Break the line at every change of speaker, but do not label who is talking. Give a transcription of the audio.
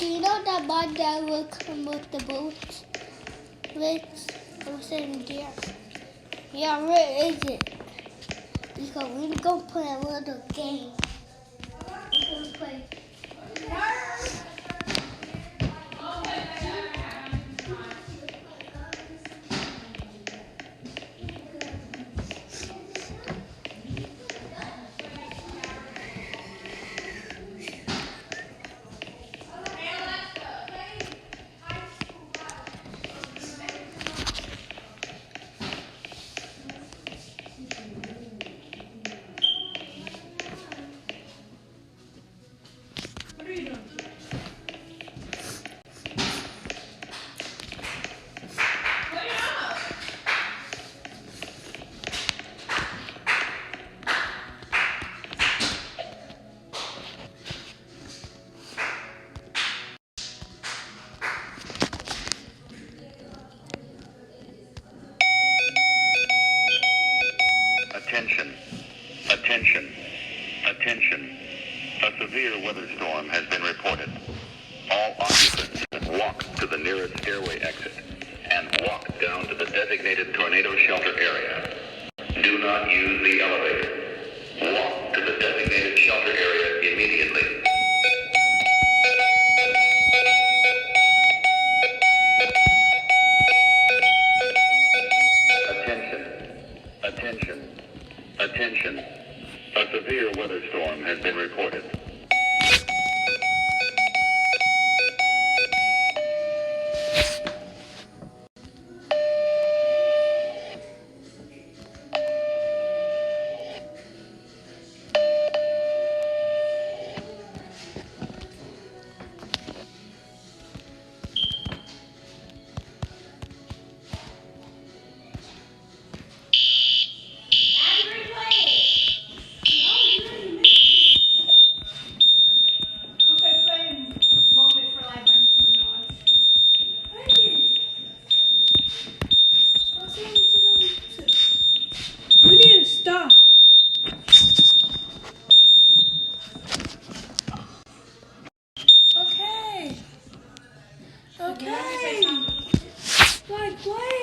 Do you know that my dad will come with the boat? Let's listen there. Yeah, where is it? Because we're gonna play a little game. We're gonna play.
Attention, attention, attention. A severe weather storm has been reported. All occupants walk to the nearest stairway exit and walk down to the designated tornado shelter area. Do not use the elevator. Walk to the designated shelter area immediately. Attention, attention. A severe weather storm has been reported.
We need to stop. Okay. Okay. Like, wait.